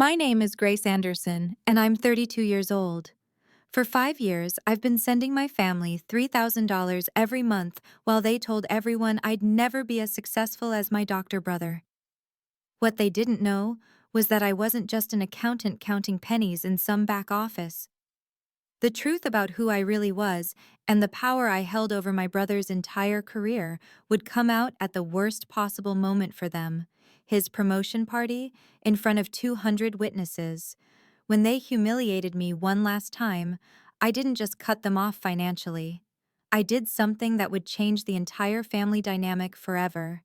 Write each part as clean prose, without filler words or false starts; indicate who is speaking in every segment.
Speaker 1: My name is Grace Anderson, and I'm 32 years old. For 5 years, I've been sending my family $3,000 every month while they told everyone I'd never be as successful as my doctor brother. What they didn't know was that I wasn't just an accountant counting pennies in some back office. The truth about who I really was and the power I held over my brother's entire career would come out at the worst possible moment for them, his promotion party, in front of 200 witnesses. When they humiliated me one last time, I didn't just cut them off financially. I did something that would change the entire family dynamic forever.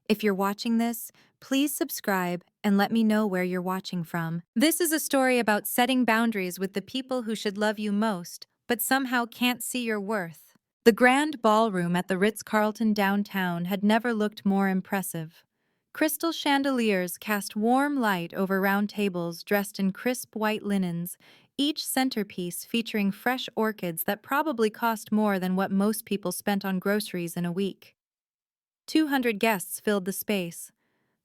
Speaker 1: If you're watching this, please subscribe and let me know where you're watching from. This is a story about setting boundaries with the people who should love you most, but somehow can't see your worth. The grand ballroom at the Ritz-Carlton downtown had never looked more impressive. Crystal chandeliers cast warm light over round tables dressed in crisp white linens, each centerpiece featuring fresh orchids that probably cost more than what most people spent on groceries in a week. 200 guests filled the space.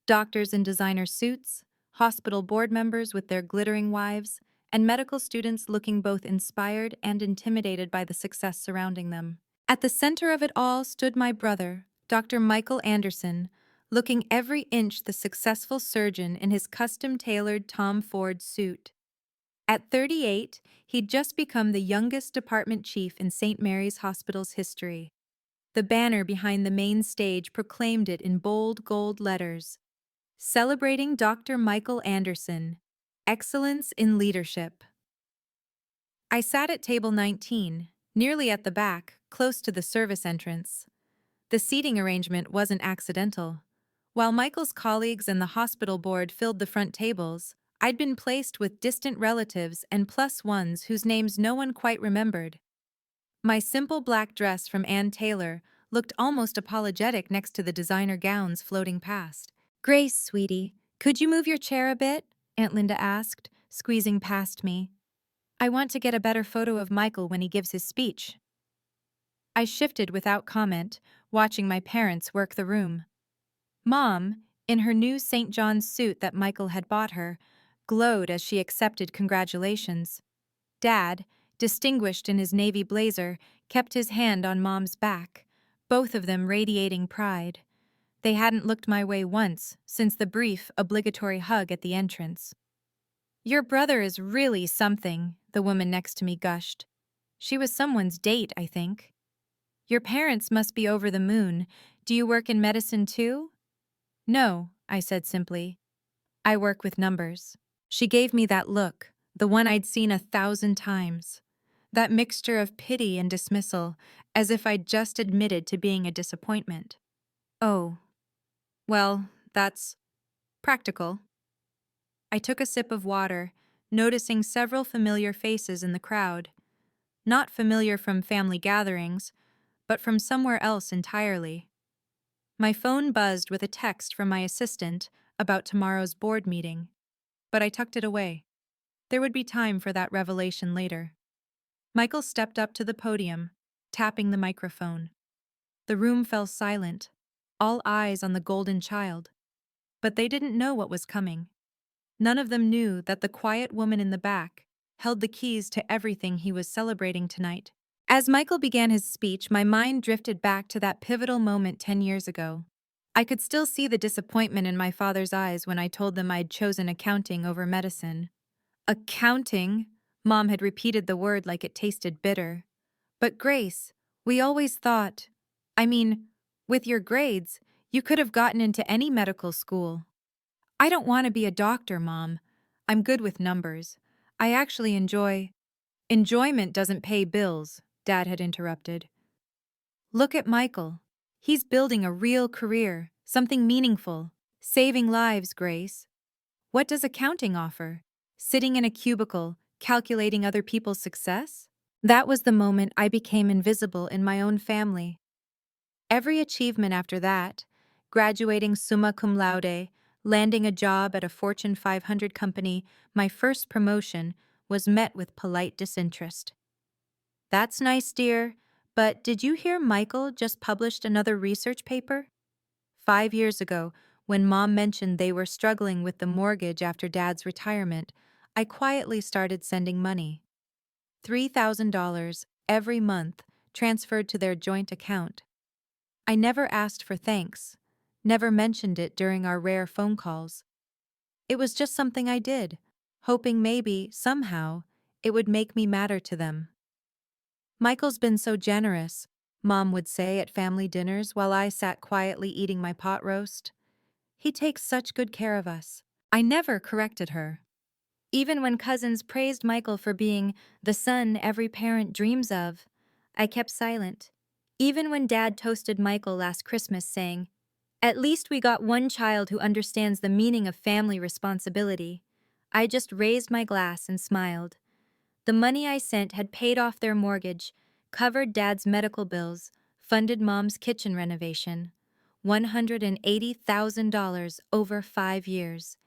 Speaker 1: Doctors in designer suits, hospital board members with their glittering wives, and medical students looking both inspired and intimidated by the success surrounding them. At the center of it all stood my brother, Dr. Michael Anderson, looking every inch the successful surgeon in his custom-tailored Tom Ford suit. At 38, he'd just become the youngest department chief in St. Mary's Hospital's history. The banner behind the main stage proclaimed it in bold gold letters. Celebrating Dr. Michael Anderson, Excellence in Leadership. I sat at table 19, nearly at the back, close to the service entrance. The seating arrangement wasn't accidental. While Michael's colleagues and the hospital board filled the front tables, I'd been placed with distant relatives and plus ones whose names no one quite remembered. My simple black dress from Ann Taylor looked almost apologetic next to the designer gowns floating past. "Grace, sweetie, could you move your chair a bit?" Aunt Linda asked, squeezing past me. "I want to get a better photo of Michael when he gives his speech." I shifted without comment, watching my parents work the room. Mom, in her new St. John's suit that Michael had bought her, glowed as she accepted congratulations. Dad, distinguished in his navy blazer, kept his hand on Mom's back, both of them radiating pride. They hadn't looked my way once since the brief, obligatory hug at the entrance. "Your brother is really something," the woman next to me gushed. She was someone's date, I think. "Your parents must be over the moon. Do you work in medicine too?" "No," I said simply. "I work with numbers." She gave me that look, the one I'd seen 1,000 times. That mixture of pity and dismissal, as if I'd just admitted to being a disappointment. "Oh, well, that's practical." I took a sip of water, noticing several familiar faces in the crowd. Not familiar from family gatherings, but from somewhere else entirely. My phone buzzed with a text from my assistant about tomorrow's board meeting, but I tucked it away. There would be time for that revelation later. Michael stepped up to the podium, tapping the microphone. The room fell silent, all eyes on the golden child. But they didn't know what was coming. None of them knew that the quiet woman in the back held the keys to everything he was celebrating tonight. As Michael began his speech, my mind drifted back to that pivotal moment 10 years ago. I could still see the disappointment in my father's eyes when I told them I'd chosen accounting over medicine. "Accounting?" Mom had repeated the word like it tasted bitter. "But Grace, we always thought, I mean, with your grades, you could have gotten into any medical school." "I don't want to be a doctor, Mom. I'm good with numbers. I actually enjoy—" "Enjoyment doesn't pay bills," Dad had interrupted. "Look at Michael. He's building a real career, something meaningful, saving lives, Grace. What does accounting offer? Sitting in a cubicle, calculating other people's success?" That was the moment I became invisible in my own family. Every achievement after that, graduating summa cum laude, landing a job at a Fortune 500 company, my first promotion, was met with polite disinterest. "That's nice, dear, but did you hear Michael just published another research paper?" 5 years ago, When Mom mentioned they were struggling with the mortgage after Dad's retirement, I quietly started sending money. $3,000 every month transferred to their joint account. I never asked for thanks, never mentioned it during our rare phone calls. It was just something I did, hoping maybe, somehow, it would make me matter to them. Michael's been so generous, Mom would say at family dinners while I sat quietly eating my pot roast. He takes such good care of us. I never corrected her. Even when cousins praised Michael for being the son every parent dreams of, I kept silent. Even when Dad toasted Michael last Christmas, saying, "At least we got one child who understands the meaning of family responsibility," I just raised my glass and smiled. The money I sent had paid off their mortgage, covered Dad's medical bills, funded Mom's kitchen renovation. $180,000 over 5 years.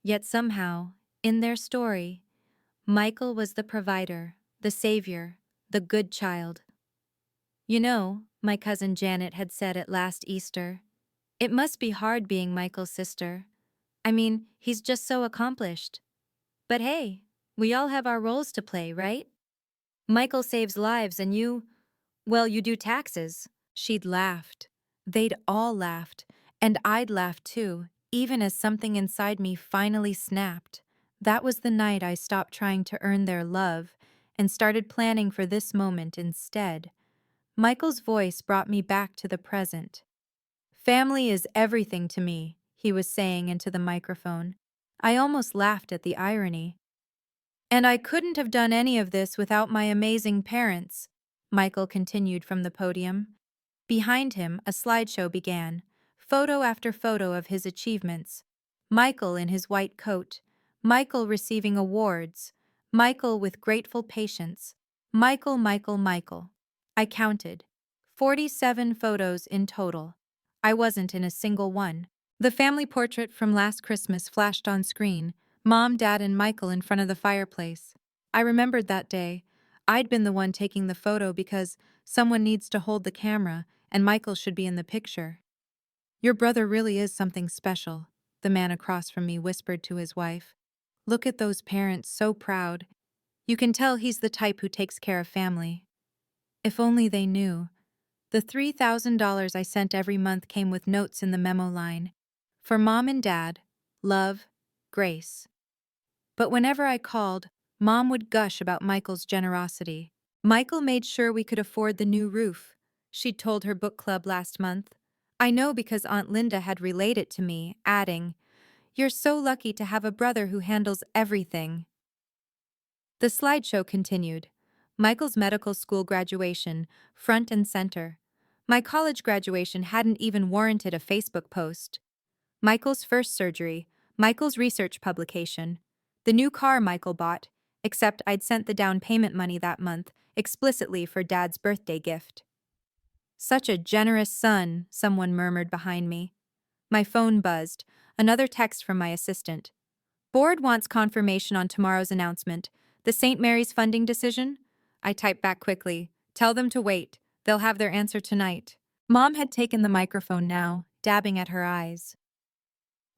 Speaker 1: Yet somehow, in their story, Michael was the provider, the savior, the good child. "You know," my cousin Janet had said at last Easter, "it must be hard being Michael's sister. I mean, he's just so accomplished. But hey, we all have our roles to play, right? Michael saves lives and well, you do taxes." She'd laughed. They'd all laughed, and I'd laughed too, even as something inside me finally snapped. That was the night I stopped trying to earn their love and started planning for this moment instead. Michael's voice brought me back to the present. "Family is everything to me," he was saying into the microphone. I almost laughed at the irony. "And I couldn't have done any of this without my amazing parents," Michael continued from the podium. Behind him, a slideshow began, photo after photo of his achievements. Michael in his white coat, Michael receiving awards, Michael with grateful patience, Michael. I counted. 47 photos in total. I wasn't in a single one. The family portrait from last Christmas flashed on screen, Mom, Dad, and Michael in front of the fireplace. I remembered that day. I'd been the one taking the photo because someone needs to hold the camera, and Michael should be in the picture. "Your brother really is something special," the man across from me whispered to his wife. "Look at those parents, so proud. You can tell he's the type who takes care of family." If only they knew. The $3,000 I sent every month came with notes in the memo line. "For Mom and Dad, love, Grace." But whenever I called, Mom would gush about Michael's generosity. "Michael made sure we could afford the new roof," she'd told her book club last month. I know because Aunt Linda had relayed it to me, adding, "You're so lucky to have a brother who handles everything." The slideshow continued. Michael's medical school graduation, front and center. My college graduation hadn't even warranted a Facebook post. Michael's first surgery, Michael's research publication. The new car Michael bought, except I'd sent the down payment money that month, explicitly for Dad's birthday gift. "Such a generous son," someone murmured behind me. My phone buzzed, another text from my assistant. "Board wants confirmation on tomorrow's announcement. The St. Mary's funding decision?" I typed back quickly. "Tell them to wait. They'll have their answer tonight." Mom had taken the microphone now, dabbing at her eyes.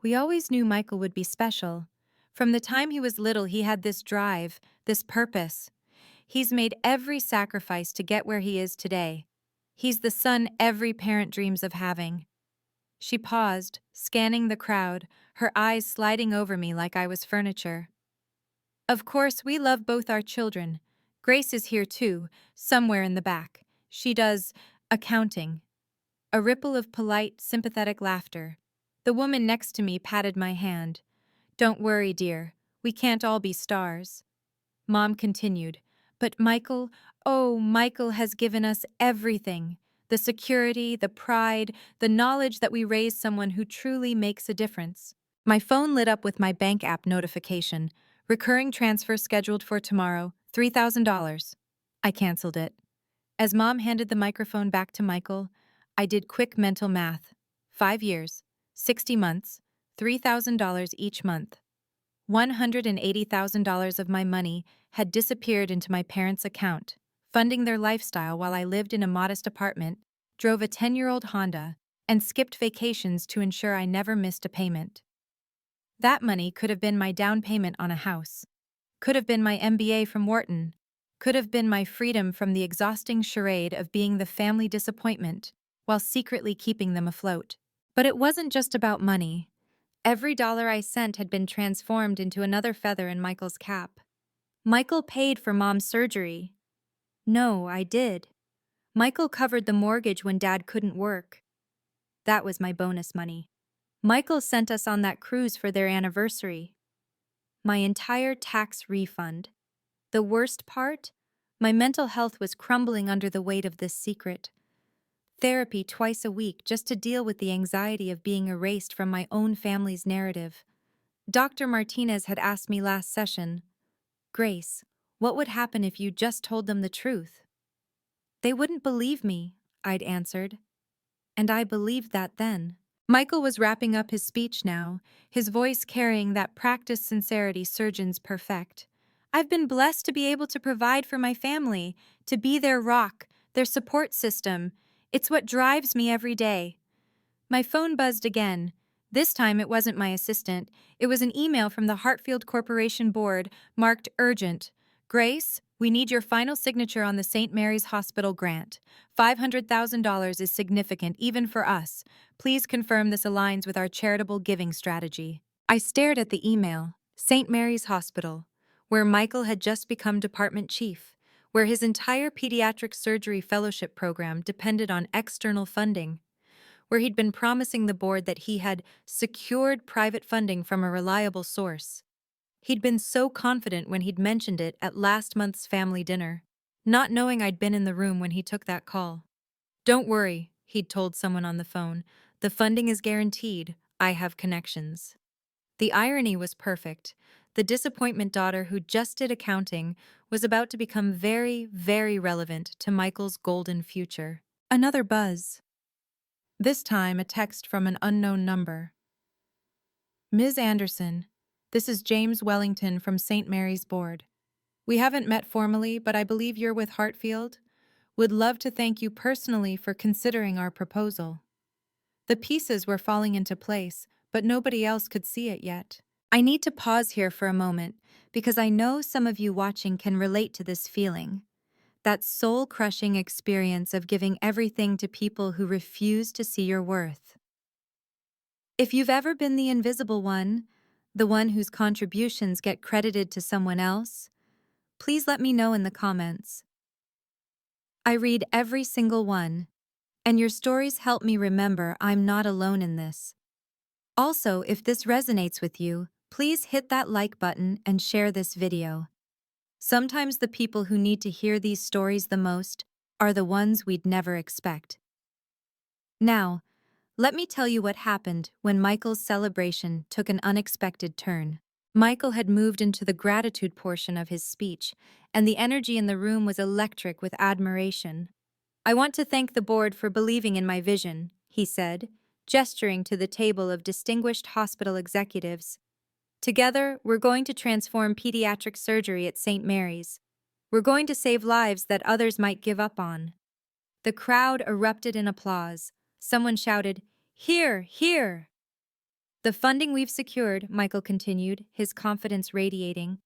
Speaker 1: "We always knew Michael would be special. From the time he was little, he had this drive, this purpose. He's made every sacrifice to get where he is today. He's the son every parent dreams of having." She paused, scanning the crowd, her eyes sliding over me like I was furniture. "Of course, we love both our children. Grace is here too, somewhere in the back. She does accounting." A ripple of polite, sympathetic laughter. The woman next to me patted my hand. "Don't worry, dear. We can't all be stars." Mom continued, "But Michael, oh, Michael has given us everything. The security, the pride, the knowledge that we raised someone who truly makes a difference." My phone lit up with my bank app notification. "Recurring transfer scheduled for tomorrow, $3,000. I canceled it. As Mom handed the microphone back to Michael, I did quick mental math. 5 years, 60 months, $3,000 each month. $180,000 of my money had disappeared into my parents' account, funding their lifestyle while I lived in a modest apartment, drove a 10-year-old Honda, and skipped vacations to ensure I never missed a payment. That money could have been my down payment on a house, could have been my MBA from Wharton, could have been my freedom from the exhausting charade of being the family disappointment while secretly keeping them afloat. But it wasn't just about money. Every dollar I sent had been transformed into another feather in Michael's cap. Michael paid for Mom's surgery. No, I did. Michael covered the mortgage when Dad couldn't work. That was my bonus money. Michael sent us on that cruise for their anniversary. My entire tax refund. The worst part? My mental health was crumbling under the weight of this secret. Therapy twice a week just to deal with the anxiety of being erased from my own family's narrative. Dr. Martinez had asked me last session, "Grace, what would happen if you just told them the truth?" "They wouldn't believe me," I'd answered. And I believed that then. Michael was wrapping up his speech now, his voice carrying that practiced sincerity surgeons perfect. "I've been blessed to be able to provide for my family, to be their rock, their support system. It's what drives me every day." My phone buzzed again. This time it wasn't my assistant. It was an email from the Hartfield Corporation Board, marked urgent. "Grace, we need your final signature on the St. Mary's Hospital grant. $500,000 is significant even for us. Please confirm this aligns with our charitable giving strategy." I stared at the email. St. Mary's Hospital, where Michael had just become department chief, where his entire pediatric surgery fellowship program depended on external funding, where he'd been promising the board that he had secured private funding from a reliable source. He'd been so confident when he'd mentioned it at last month's family dinner, not knowing I'd been in the room when he took that call. "Don't worry," he'd told someone on the phone. "The funding is guaranteed. I have connections." The irony was perfect. The disappointment daughter who just did accounting was about to become very, very relevant to Michael's golden future. Another buzz. This time, a text from an unknown number. "Ms. Anderson, this is James Wellington from St. Mary's Board. We haven't met formally, but I believe you're with Hartfield. Would love to thank you personally for considering our proposal." The pieces were falling into place, but nobody else could see it yet. I need to pause here for a moment, because I know some of you watching can relate to this feeling. That soul-crushing experience of giving everything to people who refuse to see your worth. If you've ever been the invisible one, the one whose contributions get credited to someone else, please let me know in the comments. I read every single one, and your stories help me remember I'm not alone in this. Also, if this resonates with you, please hit that like button and share this video. Sometimes the people who need to hear these stories the most are the ones we'd never expect. Now, let me tell you what happened when Michael's celebration took an unexpected turn. Michael had moved into the gratitude portion of his speech, and the energy in the room was electric with admiration. "I want to thank the board for believing in my vision," he said, gesturing to the table of distinguished hospital executives. "Together, we're going to transform pediatric surgery at St. Mary's. We're going to save lives that others might give up on." The crowd erupted in applause. Someone shouted, "Hear, hear!" "The funding we've secured," Michael continued, his confidence radiating,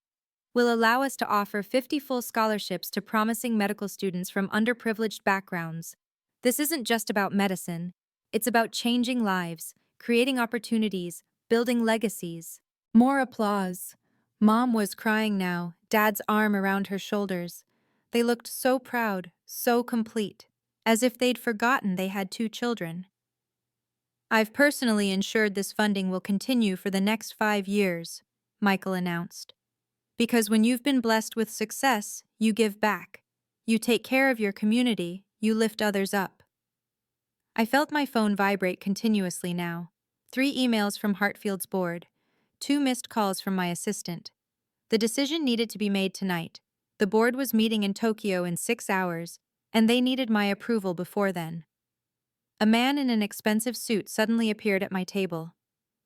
Speaker 1: "will allow us to offer 50 full scholarships to promising medical students from underprivileged backgrounds. This isn't just about medicine. It's about changing lives, creating opportunities, building legacies." More applause. Mom was crying now, Dad's arm around her shoulders. They looked so proud, so complete, as if they'd forgotten they had 2 children. "I've personally ensured this funding will continue for the next 5 years," Michael announced. "Because when you've been blessed with success, you give back. You take care of your community, you lift others up." I felt my phone vibrate continuously now. 3 emails from Hartfield's board. 2 missed calls from my assistant. The decision needed to be made tonight. The board was meeting in Tokyo in 6 hours, and they needed my approval before then. A man in an expensive suit suddenly appeared at my table.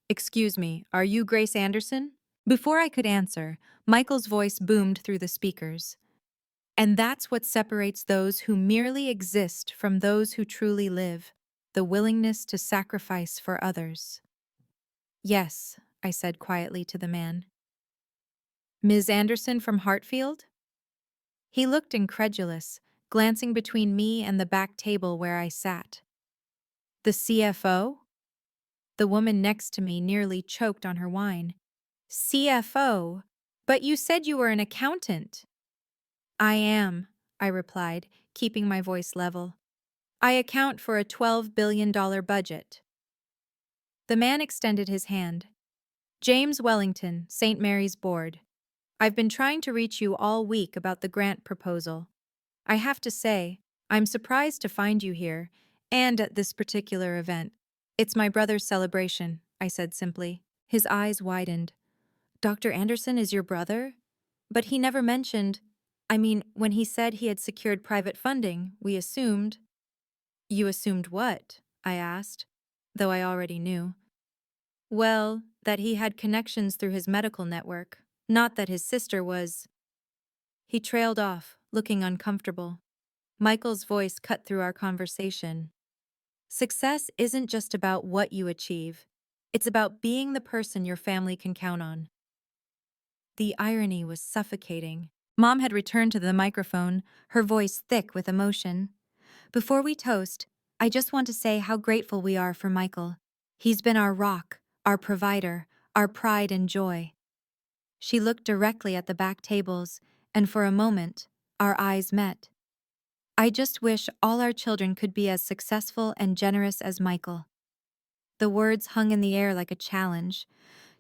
Speaker 1: "Excuse me, are you Grace Anderson?" Before I could answer, Michael's voice boomed through the speakers. "And that's what separates those who merely exist from those who truly live. the willingness to sacrifice for others. Yes, I said quietly to the man. Ms. Anderson from Hartfield? He looked incredulous, glancing between me and the back table where I sat. The CFO? The woman next to me nearly choked on her wine. CFO? But you said you were an accountant. I am, I replied, keeping my voice level. I account for a $12 billion budget. The man extended his hand. James Wellington, St. Mary's Board. I've been trying to reach you all week about the grant proposal. I have to say, I'm surprised to find you here, and at this particular event. It's my brother's celebration, I said simply. His eyes widened. Dr. Anderson is your brother? But he never mentioned. When he said he had secured private funding, we assumed. You assumed what? I asked, though I already knew. Well, that he had connections through his medical network, not that his sister was. He trailed off, looking uncomfortable. Michael's voice cut through our conversation. Success isn't just about what you achieve. It's about being the person your family can count on. The irony was suffocating. Mom had returned to the microphone, her voice thick with emotion. Before we toast, I just want to say how grateful we are for Michael. He's been our rock, our provider, our pride and joy. She looked directly at the back tables, and for a moment, our eyes met. I just wish all our children could be as successful and generous as Michael. The words hung in the air like a challenge.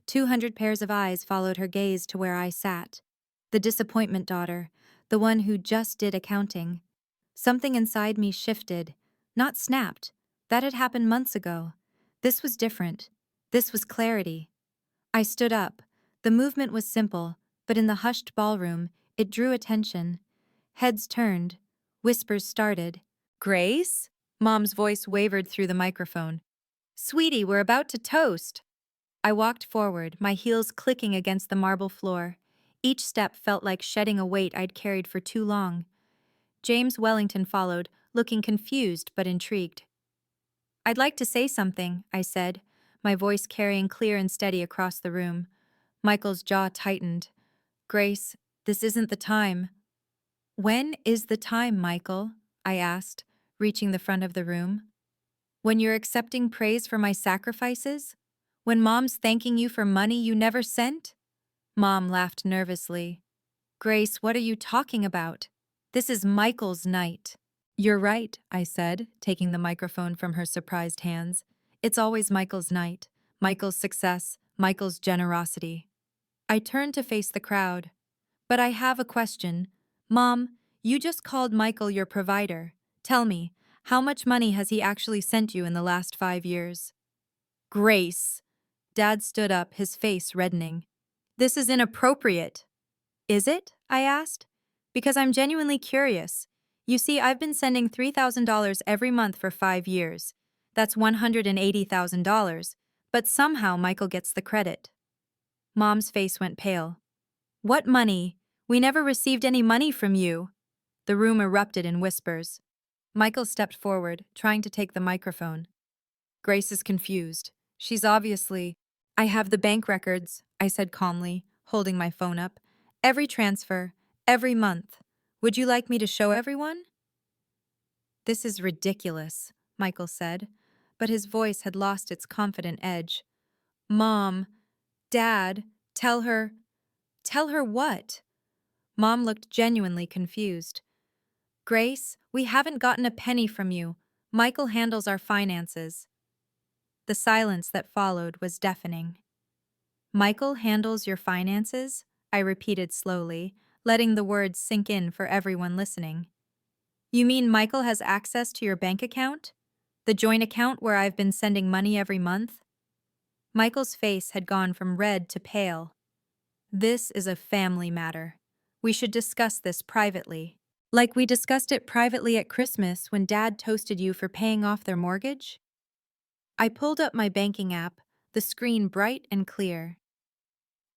Speaker 1: 200 pairs of eyes followed her gaze to where I sat. The disappointment daughter, the one who just did accounting. Something inside me shifted, not snapped. That had happened months ago. This was different. This was clarity. I stood up. The movement was simple, but in the hushed ballroom, it drew attention. Heads turned. Whispers started. Grace? Mom's voice wavered through the microphone. Sweetie, we're about to toast. I walked forward, my heels clicking against the marble floor. Each step felt like shedding a weight I'd carried for too long. James Wellington followed, looking confused but intrigued. I'd like to say something, I said, my voice carrying clear and steady across the room. Michael's jaw tightened. Grace, this isn't the time. When is the time, Michael? I asked, reaching the front of the room. When you're accepting praise for my sacrifices? When Mom's thanking you for money you never sent? Mom laughed nervously. Grace, what are you talking about? This is Michael's night. You're right, I said, taking the microphone from her surprised hands. It's always Michael's night. Michael's success, Michael's generosity. I turned to face the crowd. But I have a question. Mom, you just called Michael your provider. Tell me, how much money has he actually sent you in the last 5 years? Grace. Dad stood up, his face reddening. This is inappropriate. Is it? I asked. Because I'm genuinely curious. You see, I've been sending $3,000 every month for 5 years. That's $180,000. But somehow Michael gets the credit. Mom's face went pale. What money? We never received any money from you. The room erupted in whispers. Michael stepped forward, trying to take the microphone. Grace is confused. She's obviously. I have the bank records, I said calmly, holding my phone up. Every transfer, every month. Would you like me to show everyone? This is ridiculous, Michael said, but his voice had lost its confident edge. Mom, Dad, tell her. Tell her what? Mom looked genuinely confused. Grace, we haven't gotten a penny from you. Michael handles our finances. The silence that followed was deafening. Michael handles your finances? I repeated slowly, letting the words sink in for everyone listening. You mean Michael has access to your bank account? The joint account where I've been sending money every month? Michael's face had gone from red to pale. This is a family matter. We should discuss this privately. Like we discussed it privately at Christmas when Dad toasted you for paying off their mortgage? I pulled up my banking app, the screen bright and clear.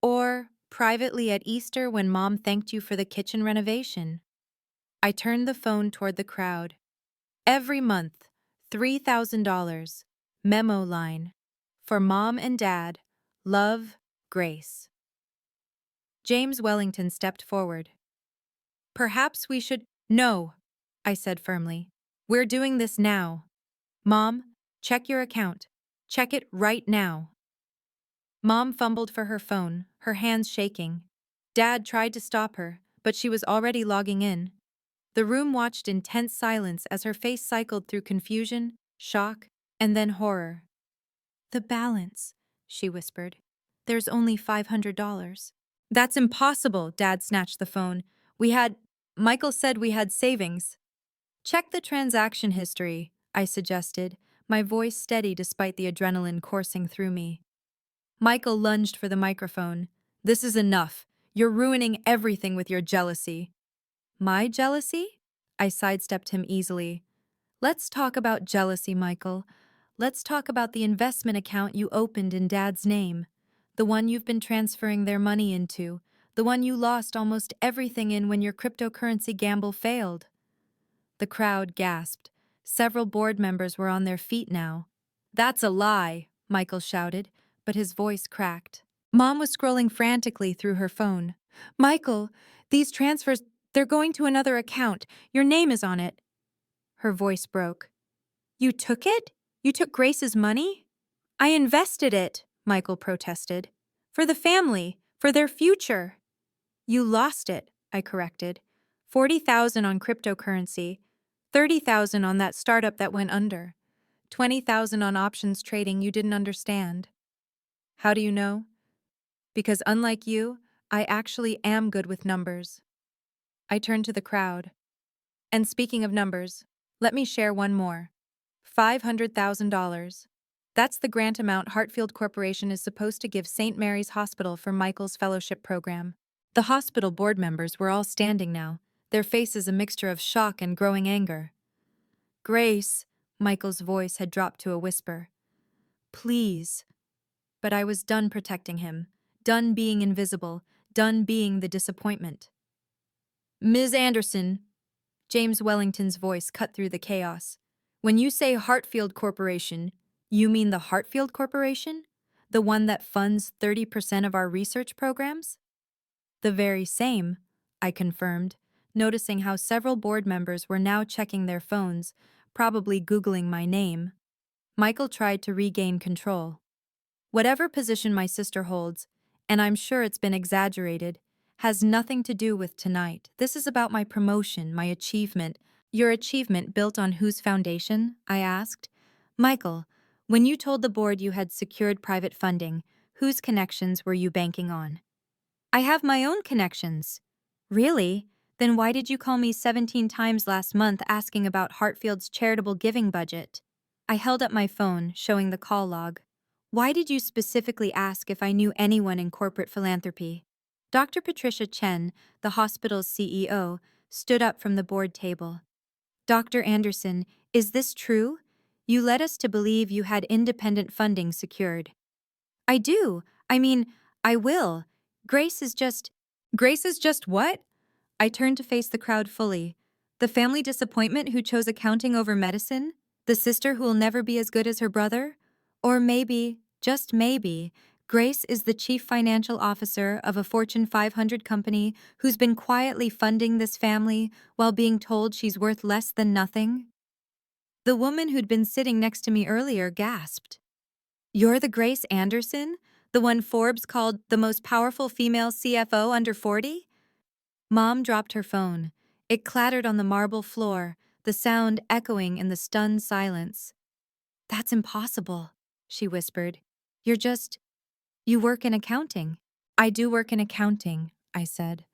Speaker 1: Or privately at Easter when Mom thanked you for the kitchen renovation. I turned the phone toward the crowd. Every month, $3,000. Memo line. For Mom and Dad. Love, Grace. James Wellington stepped forward. Perhaps we should— No, I said firmly. We're doing this now. Mom, check your account. Check it right now. Mom fumbled for her phone, her hands shaking. Dad tried to stop her, but she was already logging in. The room watched in tense silence as her face cycled through confusion, shock, and then horror. The balance, she whispered. There's only $500. That's impossible, Dad snatched the phone. Michael said we had savings. Check the transaction history, I suggested, my voice steady despite the adrenaline coursing through me. Michael lunged for the microphone. This is enough. You're ruining everything with your jealousy. My jealousy? I sidestepped him easily. Let's talk about jealousy, Michael. Let's talk about the investment account you opened in Dad's name. The one you've been transferring their money into. The one you lost almost everything in when your cryptocurrency gamble failed. The crowd gasped. Several board members were on their feet now. That's a lie, Michael shouted, but his voice cracked. Mom was scrolling frantically through her phone. Michael, these transfers, they're going to another account. Your name is on it. Her voice broke. You took it? You took Grace's money? I invested it, Michael protested. For the family, for their future. You lost it, I corrected. 40,000 on cryptocurrency, 30,000 on that startup that went under, 20,000 on options trading you didn't understand. How do you know? Because unlike you, I actually am good with numbers. I turned to the crowd. And speaking of numbers, let me share one more. $500,000. That's the grant amount Hartfield Corporation is supposed to give St. Mary's Hospital for Michael's fellowship program. The hospital board members were all standing now, their faces a mixture of shock and growing anger. Grace, Michael's voice had dropped to a whisper. Please. But I was done protecting him, done being invisible, done being the disappointment. Ms. Anderson, James Wellington's voice cut through the chaos. When you say Hartfield Corporation, you mean the Hartfield Corporation? The one that funds 30% of our research programs? The very same, I confirmed, noticing how several board members were now checking their phones, probably Googling my name. Michael tried to regain control. Whatever position my sister holds, and I'm sure it's been exaggerated, has nothing to do with tonight. This is about my promotion, my achievement. Your achievement built on whose foundation? I asked. Michael, when you told the board you had secured private funding, whose connections were you banking on? I have my own connections. Really? Then why did you call me 17 times last month asking about Hartfield's charitable giving budget? I held up my phone, showing the call log. Why did you specifically ask if I knew anyone in corporate philanthropy? Dr. Patricia Chen, the hospital's CEO, stood up from the board table. Dr. Anderson, is this true? You led us to believe you had independent funding secured. I do. I will. Grace is just— Grace is just what? I turned to face the crowd fully. The family disappointment who chose accounting over medicine? The sister who'll never be as good as her brother? Or maybe, just maybe, Grace is the chief financial officer of a Fortune 500 company who's been quietly funding this family while being told she's worth less than nothing? The woman who'd been sitting next to me earlier gasped. You're the Grace Anderson? The one Forbes called the most powerful female CFO under 40? Mom dropped her phone. It clattered on the marble floor, the sound echoing in the stunned silence. That's impossible, she whispered. You work in accounting. I do work in accounting, I said.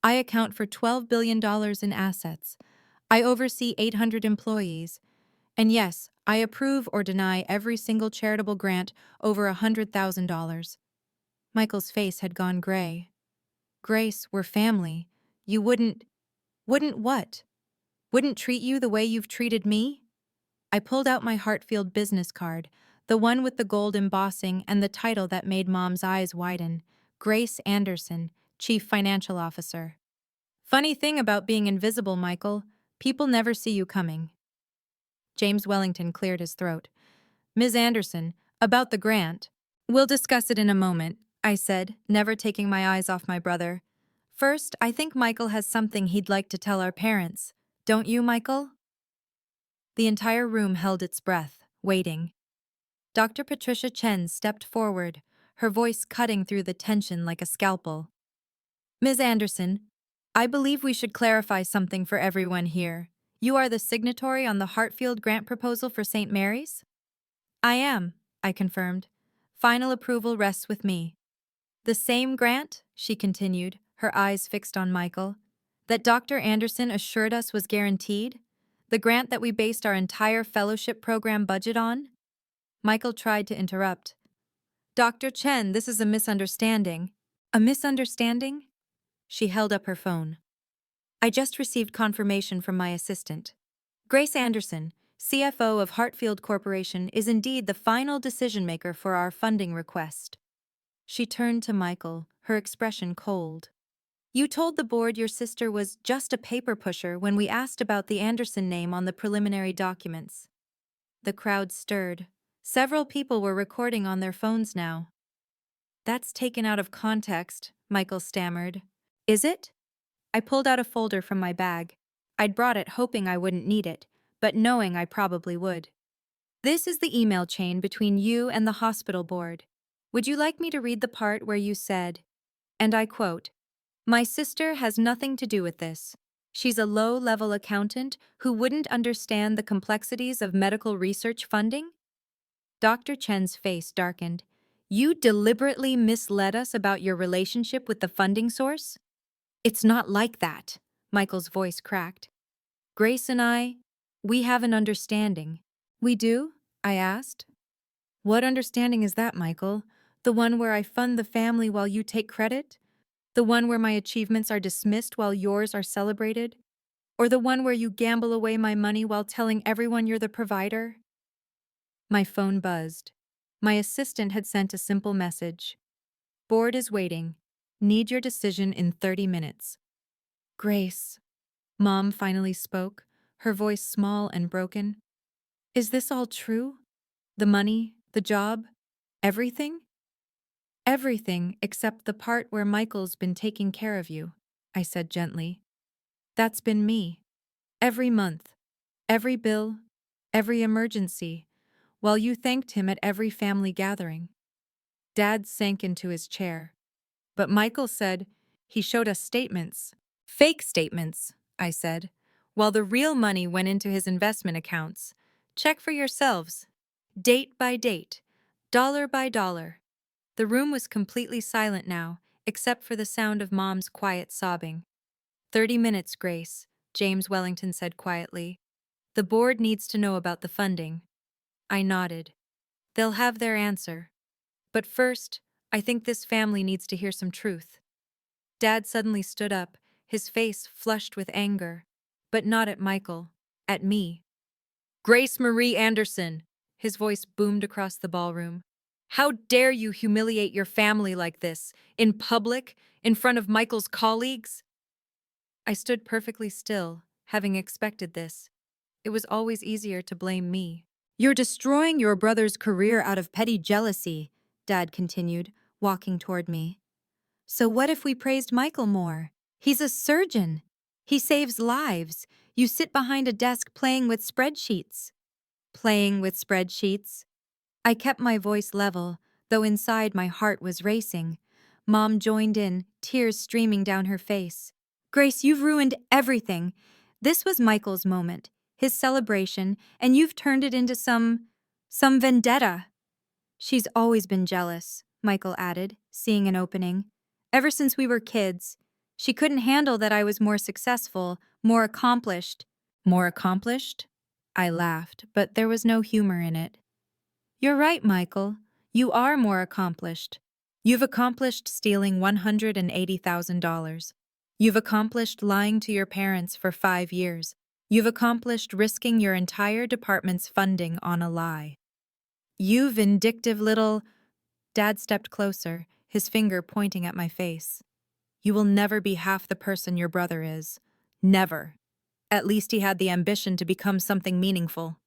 Speaker 1: I account for $12 billion in assets. I oversee 800 employees. And yes, I approve or deny every single charitable grant over $100,000. Michael's face had gone gray. Grace, we're family. You wouldn't what? Wouldn't treat you the way you've treated me? I pulled out my Hartfield business card, the one with the gold embossing and the title that made Mom's eyes widen. Grace Anderson, Chief Financial Officer. Funny thing about being invisible, Michael, people never see you coming. James Wellington cleared his throat. Ms. Anderson, about the grant. We'll discuss it in a moment, I said, never taking my eyes off my brother. First, I think Michael has something he'd like to tell our parents. Don't you, Michael? The entire room held its breath, waiting. Dr. Patricia Chen stepped forward, her voice cutting through the tension like a scalpel. Ms. Anderson, I believe we should clarify something for everyone here. You are the signatory on the Hartfield grant proposal for St. Mary's? I am, I confirmed. Final approval rests with me. The same grant, she continued, her eyes fixed on Michael, that Dr. Anderson assured us was guaranteed? The grant that we based our entire fellowship program budget on? Michael tried to interrupt. Dr. Chen, this is a misunderstanding. A misunderstanding? She held up her phone. I just received confirmation from my assistant. Grace Anderson, CFO of Hartfield Corporation, is indeed the final decision-maker for our funding request. She turned to Michael, her expression cold. You told the board your sister was just a paper pusher when we asked about the Anderson name on the preliminary documents. The crowd stirred. Several people were recording on their phones now. That's taken out of context, Michael stammered. Is it? I pulled out a folder from my bag. I'd brought it hoping I wouldn't need it, but knowing I probably would. This is the email chain between you and the hospital board. Would you like me to read the part where you said, and I quote, "My sister has nothing to do with this. She's a low-level accountant who wouldn't understand the complexities of medical research funding?" Dr. Chen's face darkened. You deliberately misled us about your relationship with the funding source? It's not like that, Michael's voice cracked. Grace and we have an understanding. We do? I asked. What understanding is that, Michael? The one where I fund the family while you take credit? The one where my achievements are dismissed while yours are celebrated? Or the one where you gamble away my money while telling everyone you're the provider? My phone buzzed. My assistant had sent a simple message. Board is waiting. Need your decision in 30 minutes. Grace. Mom finally spoke, her voice small and broken. Is this all true? The money, the job, everything? Everything except the part where Michael's been taking care of you, I said gently. That's been me. Every month, every bill, every emergency, while you thanked him at every family gathering. Dad sank into his chair. But Michael said he showed us statements. Fake statements, I said, while the real money went into his investment accounts. Check for yourselves. Date by date, dollar by dollar. The room was completely silent now, except for the sound of Mom's quiet sobbing. 30 minutes, Grace, James Wellington said quietly. The board needs to know about the funding. I nodded. They'll have their answer. But first, I think this family needs to hear some truth. Dad suddenly stood up, his face flushed with anger. But not at Michael, at me. Grace Marie Anderson, his voice boomed across the ballroom. How dare you humiliate your family like this, in public, in front of Michael's colleagues? I stood perfectly still, having expected this. It was always easier to blame me. You're destroying your brother's career out of petty jealousy, Dad continued, walking toward me. So what if we praised Michael more? He's a surgeon. He saves lives. You sit behind a desk playing with spreadsheets. Playing with spreadsheets? I kept my voice level, though inside my heart was racing. Mom joined in, tears streaming down her face. Grace, you've ruined everything. This was Michael's moment, his celebration, and you've turned it into some vendetta. She's always been jealous, Michael added, seeing an opening. Ever since we were kids. She couldn't handle that I was more successful, more accomplished. More accomplished? I laughed, but there was no humor in it. You're right, Michael. You are more accomplished. You've accomplished stealing $180,000. You've accomplished lying to your parents for 5 years. You've accomplished risking your entire department's funding on a lie. You vindictive little... Dad stepped closer, his finger pointing at my face. You will never be half the person your brother is. Never. At least he had the ambition to become something meaningful.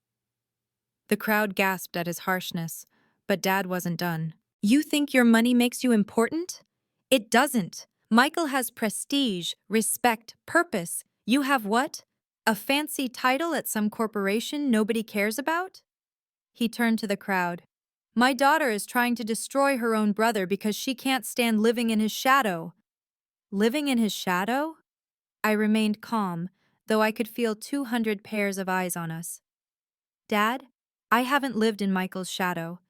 Speaker 1: The crowd gasped at his harshness, but Dad wasn't done. You think your money makes you important? It doesn't. Michael has prestige, respect, purpose. You have what? A fancy title at some corporation nobody cares about? He turned to the crowd. My daughter is trying to destroy her own brother because she can't stand living in his shadow. Living in his shadow? I remained calm, though I could feel 200 pairs of eyes on us. Dad, I haven't lived in Michael's shadow.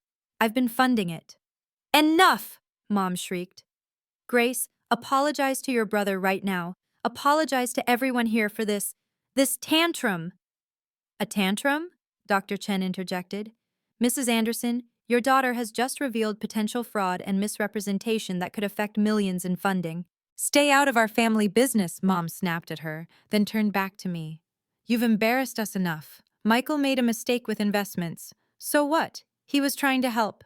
Speaker 1: I've been funding it. Enough! Mom shrieked. Grace, apologize to your brother right now. Apologize to everyone here for this tantrum. A tantrum? Dr. Chen interjected. Mrs. Anderson, your daughter has just revealed potential fraud and misrepresentation that could affect millions in funding. Stay out of our family business, Mom snapped at her, then turned back to me. You've embarrassed us enough. Michael made a mistake with investments. So what? He was trying to help.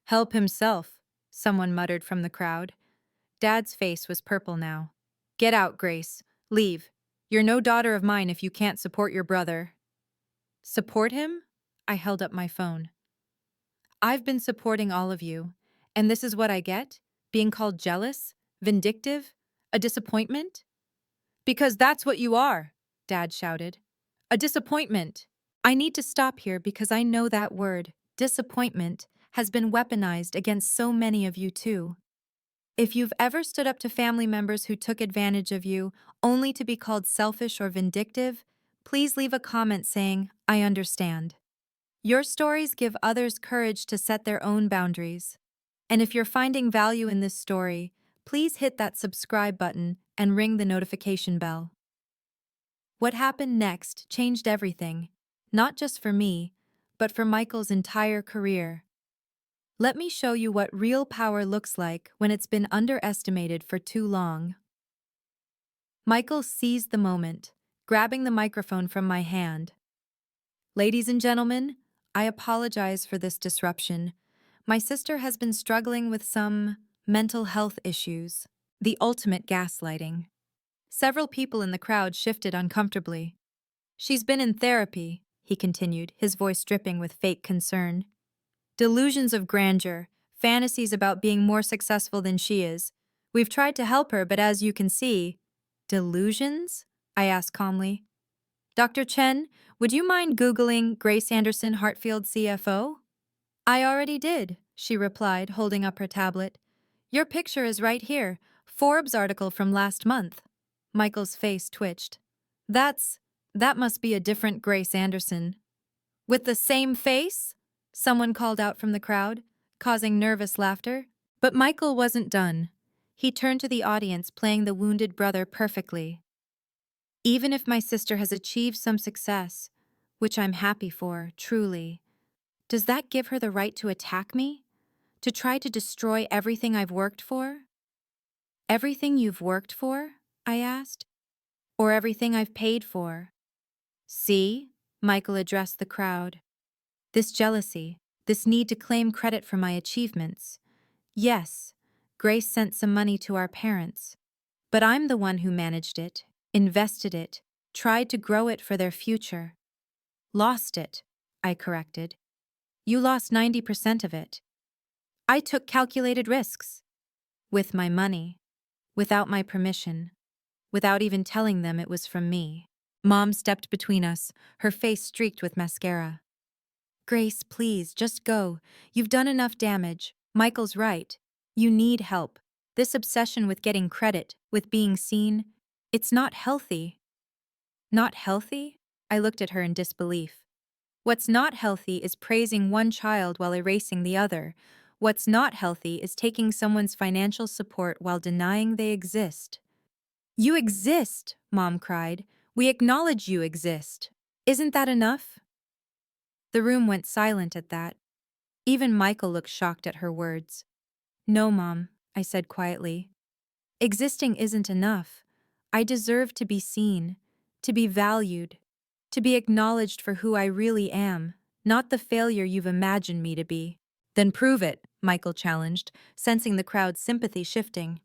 Speaker 1: Help himself, someone muttered from the crowd. Dad's face was purple now. Get out, Grace. Leave. You're no daughter of mine if you can't support your brother. Support him? I held up my phone. I've been supporting all of you, and this is what I get? Being called jealous? Vindictive? A disappointment? Because that's what you are, Dad shouted. A disappointment. I need to stop here because I know that word, disappointment, has been weaponized against so many of you too. If you've ever stood up to family members who took advantage of you, only to be called selfish or vindictive, please leave a comment saying, I understand. Your stories give others courage to set their own boundaries. And if you're finding value in this story, please hit that subscribe button and ring the notification bell. What happened next changed everything, not just for me, but for Michael's entire career. Let me show you what real power looks like when it's been underestimated for too long. Michael seized the moment, grabbing the microphone from my hand. Ladies and gentlemen, I apologize for this disruption. My sister has been struggling with some mental health issues, the ultimate gaslighting. Several people in the crowd shifted uncomfortably. She's been in therapy, he continued, his voice dripping with fake concern. Delusions of grandeur, fantasies about being more successful than she is. We've tried to help her, but as you can see... Delusions? I asked calmly. Dr. Chen, would you mind Googling Grace Anderson Hartfield CFO? I already did, she replied, holding up her tablet. Your picture is right here, Forbes article from last month. Michael's face twitched. That must be a different Grace Anderson. With the same face? Someone called out from the crowd, causing nervous laughter. But Michael wasn't done. He turned to the audience, playing the wounded brother perfectly. Even if my sister has achieved some success, which I'm happy for, truly, does that give her the right to attack me? To try to destroy everything I've worked for? Everything you've worked for? I asked. Or everything I've paid for? See? Michael addressed the crowd. This jealousy, this need to claim credit for my achievements. Yes, Grace sent some money to our parents, but I'm the one who managed it, invested it, tried to grow it for their future. Lost it, I corrected. You lost 90% of it. I took calculated risks. With my money. Without my permission. Without even telling them it was from me. Mom stepped between us, her face streaked with mascara. Grace, please, just go. You've done enough damage. Michael's right. You need help. This obsession with getting credit, with being seen, it's not healthy. Not healthy? I looked at her in disbelief. What's not healthy is praising one child while erasing the other. What's not healthy is taking someone's financial support while denying they exist. You exist, Mom cried. We acknowledge you exist. Isn't that enough? The room went silent at that. Even Michael looked shocked at her words. No, Mom, I said quietly. Existing isn't enough. I deserve to be seen, to be valued, to be acknowledged for who I really am, not the failure you've imagined me to be. Then prove it, Michael challenged, sensing the crowd's sympathy shifting.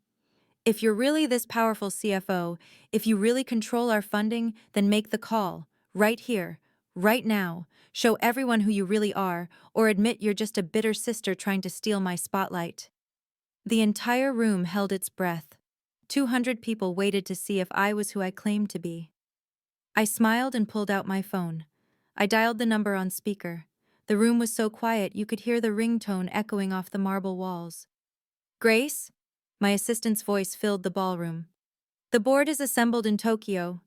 Speaker 1: If you're really this powerful CFO, if you really control our funding, then make the call, right here, Right now, show everyone who you really are, or admit you're just a bitter sister trying to steal my spotlight. The entire room held its breath. 200 people waited to see if I was who I claimed to be. I smiled and pulled out my phone. I dialed the number on speaker. The room was so quiet you could hear the ringtone echoing off the marble walls. Grace? My assistant's voice filled the ballroom. The board is assembled in Tokyo.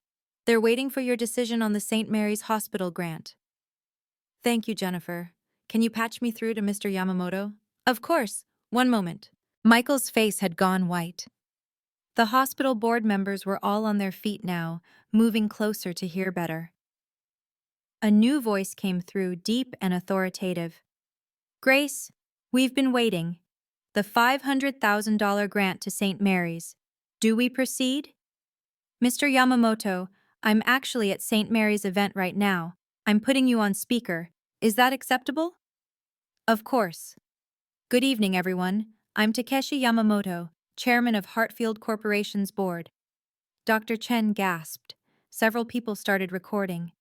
Speaker 1: They're waiting for your decision on the St. Mary's Hospital grant. Thank you, Jennifer. Can you patch me through to Mr. Yamamoto? Of course. One moment. Michael's face had gone white. The hospital board members were all on their feet now, moving closer to hear better. A new voice came through, deep and authoritative. Grace, we've been waiting. The $500,000 grant to St. Mary's. Do we proceed? Mr. Yamamoto, I'm actually at St. Mary's event right now. I'm putting you on speaker. Is that acceptable? Of course. Good evening, everyone. I'm Takeshi Yamamoto, chairman of Hartfield Corporation's board. Dr. Chen gasped. Several people started recording.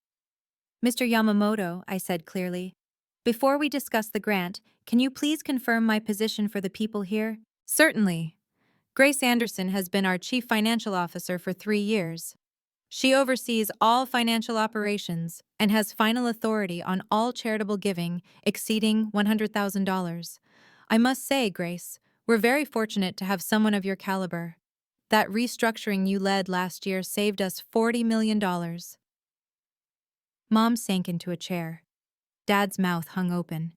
Speaker 1: Mr. Yamamoto, I said clearly, before we discuss the grant, can you please confirm my position for the people here? Certainly. Grace Anderson has been our chief financial officer for 3 years. She oversees all financial operations and has final authority on all charitable giving exceeding $100,000. I must say, Grace, we're very fortunate to have someone of your caliber. That restructuring you led last year saved us $40 million. Mom sank into a chair. Dad's mouth hung open.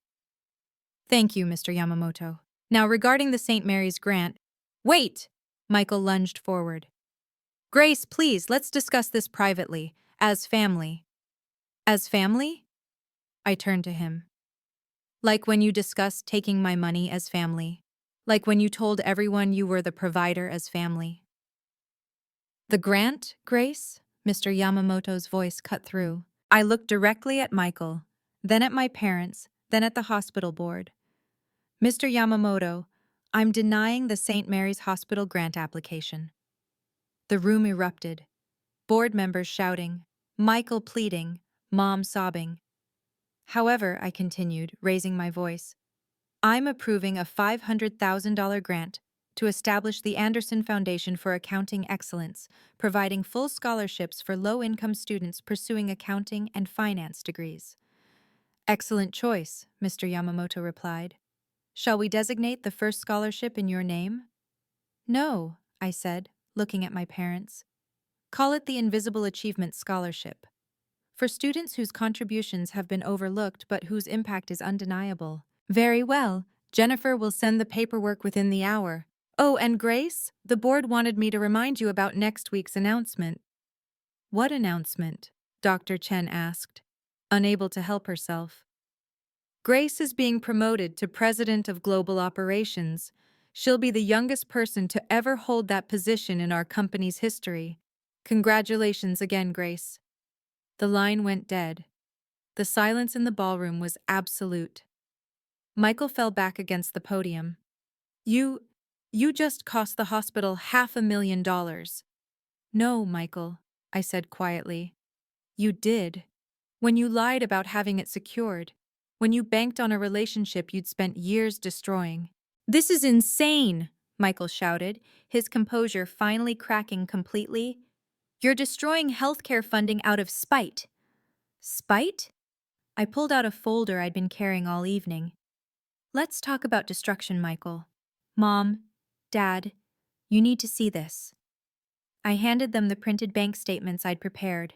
Speaker 1: Thank you, Mr. Yamamoto. Now, regarding the St. Mary's grant— Wait! Michael lunged forward. Grace, please, let's discuss this privately, as family. As family? I turned to him. Like when you discussed taking my money as family. Like when you told everyone you were the provider as family. The grant, Grace? Mr. Yamamoto's voice cut through. I looked directly at Michael, then at my parents, then at the hospital board. Mr. Yamamoto, I'm denying the St. Mary's Hospital grant application. The room erupted. Board members shouting, Michael pleading, Mom sobbing. However, I continued, raising my voice, I'm approving a $500,000 grant to establish the Anderson Foundation for Accounting Excellence, providing full scholarships for low-income students pursuing accounting and finance degrees. Excellent choice, Mr. Yamamoto replied. Shall we designate the first scholarship in your name? No, I said, looking at my parents. Call it the Invisible Achievement Scholarship. For students whose contributions have been overlooked but whose impact is undeniable. Very well. Jennifer will send the paperwork within the hour. Oh, and Grace, the board wanted me to remind you about next week's announcement. What announcement? Dr. Chen asked, unable to help herself. Grace is being promoted to President of Global Operations. She'll be the youngest person to ever hold that position in our company's history. Congratulations again, Grace. The line went dead. The silence in the ballroom was absolute. Michael fell back against the podium. You just cost the hospital $500,000. No, Michael, I said quietly. You did. When you lied about having it secured. When you banked on a relationship you'd spent years destroying. This is insane, Michael shouted, his composure finally cracking completely. You're destroying healthcare funding out of spite. Spite? I pulled out a folder I'd been carrying all evening. Let's talk about destruction, Michael. Mom, Dad, you need to see this. I handed them the printed bank statements I'd prepared,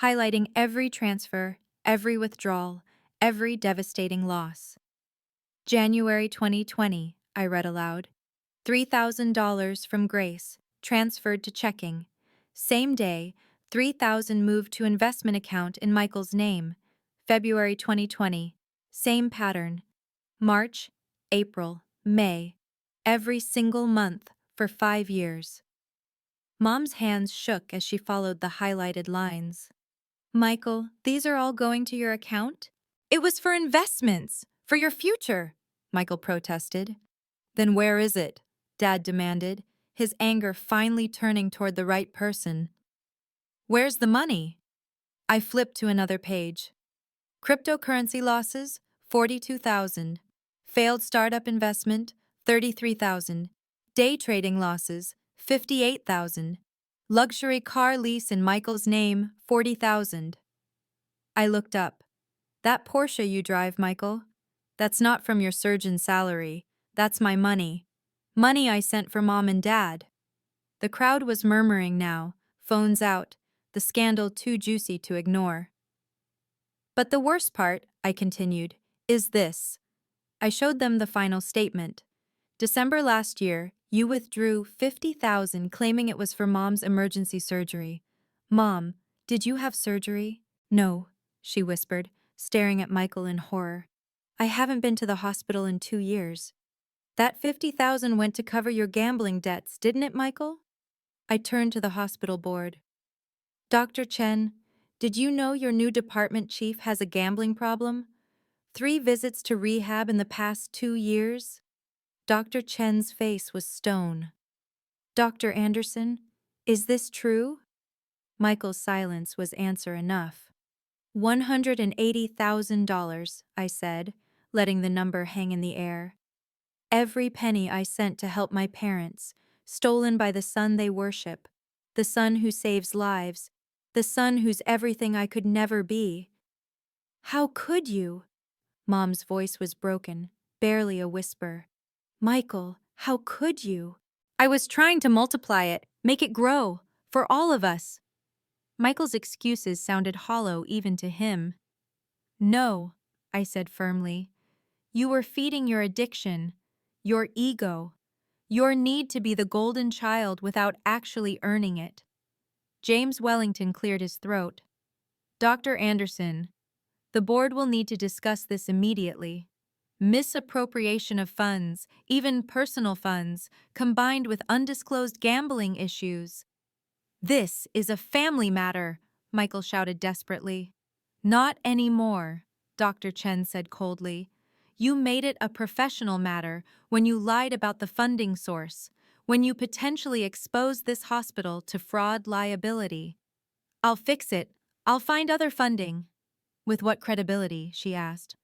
Speaker 1: highlighting every transfer, every withdrawal, every devastating loss. January 2020, I read aloud. $3,000 from Grace, transferred to checking. Same day, $3,000 moved to investment account in Michael's name. February 2020, same pattern. March, April, May, every single month for 5 years. Mom's hands shook as she followed the highlighted lines. Michael, these are all going to your account? It was for investments, for your future, Michael protested. Then where is it? Dad demanded, his anger finally turning toward the right person. Where's the money? I flipped to another page. Cryptocurrency losses, 42,000. Failed startup investment, 33,000. Day trading losses, 58,000. Luxury car lease in Michael's name, 40,000. I looked up. That Porsche you drive, Michael? That's not from your surgeon's salary. That's my money. Money I sent for Mom and Dad. The crowd was murmuring now, phones out, the scandal too juicy to ignore. But the worst part, I continued, is this. I showed them the final statement. December last year, you withdrew 50,000 claiming it was for Mom's emergency surgery. Mom, did you have surgery? No, she whispered, staring at Michael in horror. I haven't been to the hospital in 2 years. That 50,000 went to cover your gambling debts, didn't it, Michael? I turned to the hospital board. Dr. Chen, did you know your new department chief has a gambling problem? 3 visits to rehab in the past 2 years? Dr. Chen's face was stone. Dr. Anderson, is this true? Michael's silence was answer enough. $180,000, I said, letting the number hang in the air. Every penny I sent to help my parents, stolen by the son they worship, the son who saves lives, the son who's everything I could never be. How could you? Mom's voice was broken, barely a whisper. Michael, how could you? I was trying to multiply it, make it grow, for all of us. Michael's excuses sounded hollow even to him. No, I said firmly. You were feeding your addiction, your ego, your need to be the golden child without actually earning it. James Wellington cleared his throat. Dr. Anderson, the board will need to discuss this immediately. Misappropriation of funds, even personal funds, combined with undisclosed gambling issues. This is a family matter, Michael shouted desperately. Not anymore, Dr. Chen said coldly. You made it a professional matter when you lied about the funding source, when you potentially exposed this hospital to fraud liability. I'll fix it. I'll find other funding. With what credibility, she asked.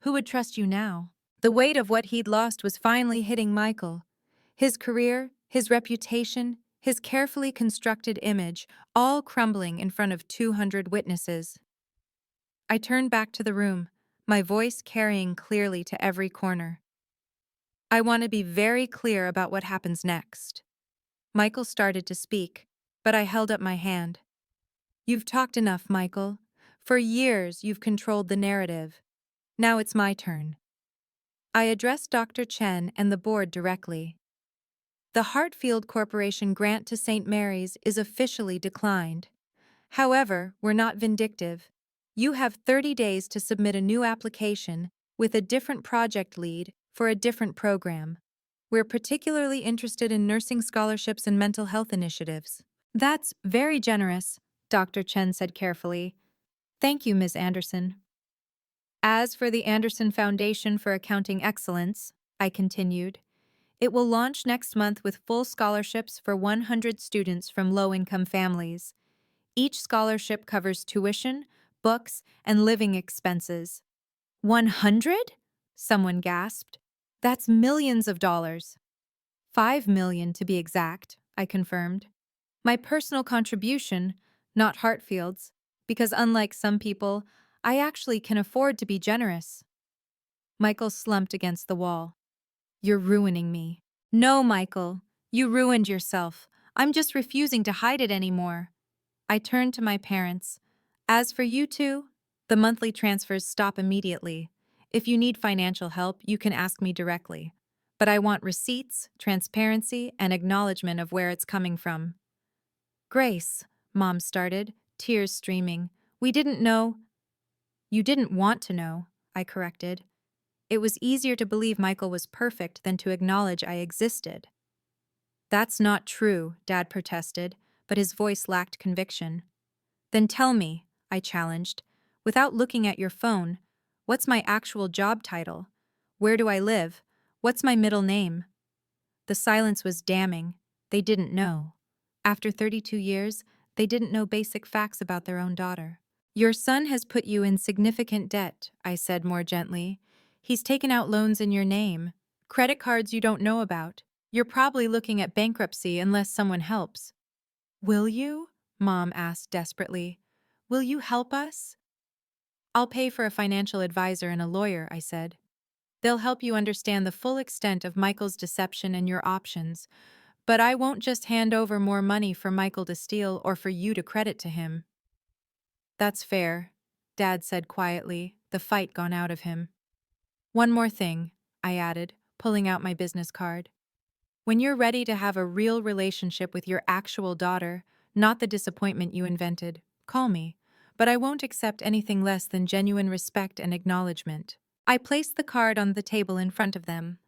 Speaker 1: Who would trust you now? The weight of what he'd lost was finally hitting Michael. His career, his reputation, his carefully constructed image, all crumbling in front of 200 witnesses. I turned back to the room, my voice carrying clearly to every corner. I want to be very clear about what happens next. Michael started to speak, but I held up my hand. You've talked enough, Michael. For years, you've controlled the narrative. Now it's my turn. I addressed Dr. Chen and the board directly. The Hartfield Corporation grant to St. Mary's is officially declined. However, we're not vindictive. You have 30 days to submit a new application with a different project lead for a different program. We're particularly interested in nursing scholarships and mental health initiatives. That's very generous, Dr. Chen said carefully. Thank you, Ms. Anderson. As for the Anderson Foundation for Accounting Excellence, I continued, it will launch next month with full scholarships for 100 students from low-income families. Each scholarship covers tuition, books, and living expenses. 100? Someone gasped. That's millions of dollars. 5 million to be exact, I confirmed. My personal contribution, not Hartfield's, because unlike some people, I actually can afford to be generous. Michael slumped against the wall. You're ruining me. No, Michael, you ruined yourself. I'm just refusing to hide it anymore. I turned to my parents. As for you two, the monthly transfers stop immediately. If you need financial help, you can ask me directly. But I want receipts, transparency, and acknowledgement of where it's coming from. Grace, Mom started, tears streaming. We didn't know. You didn't want to know, I corrected. It was easier to believe Michael was perfect than to acknowledge I existed. That's not true, Dad protested, but his voice lacked conviction. Then tell me, I challenged, without looking at your phone, what's my actual job title? Where do I live? What's my middle name? The silence was damning. They didn't know. After 32 years, they didn't know basic facts about their own daughter. Your son has put you in significant debt, I said more gently. He's taken out loans in your name, credit cards you don't know about. You're probably looking at bankruptcy unless someone helps. Will you? Mom asked desperately. Will you help us? I'll pay for a financial advisor and a lawyer, I said. They'll help you understand the full extent of Michael's deception and your options. But I won't just hand over more money for Michael to steal or for you to credit to him. That's fair, Dad said quietly, the fight gone out of him. One more thing, I added, pulling out my business card. When you're ready to have a real relationship with your actual daughter, not the disappointment you invented, call me. But I won't accept anything less than genuine respect and acknowledgement. I placed the card on the table in front of them.